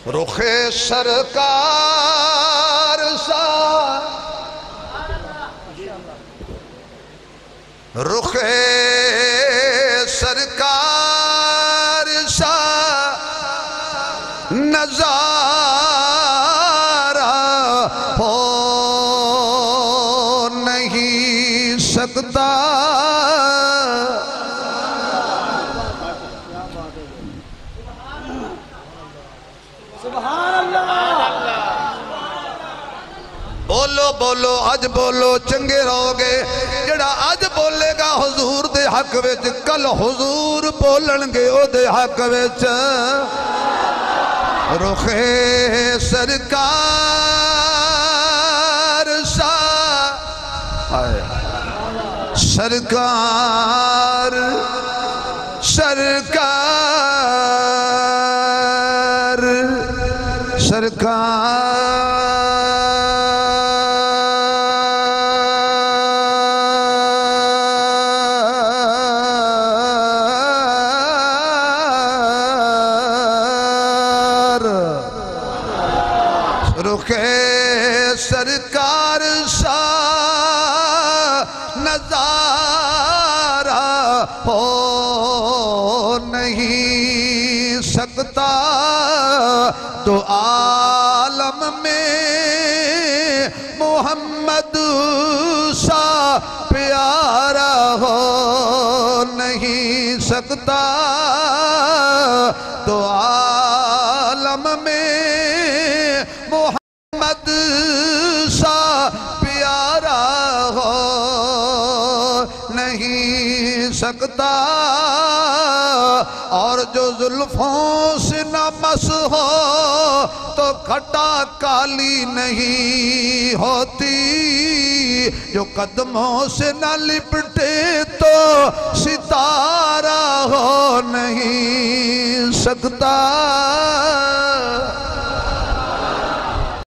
रुखे सरकार सा रुखे सरकार सा नजारा हो नहीं सकता। बोलो बोलो अज बोलो चंगे रहोगे। जड़ा अज बोलेगा हुजूर दे हक विच कल हुजूर बोलणगे ओदे हक विच। रुखे सरकार सा सरकार सरकार सरकार सरकार सा नजारा हो नहीं सकता। तो आलम में मोहम्मद सा प्यारा हो नहीं सकता। तो आलम में मोहम्मद सा प्यारा हो नहीं सकता। और जो जुल्फों से न मस हो तो खटा काली नहीं होती। जो कदमों से न लिपटे तो सितारा हो नहीं सकता।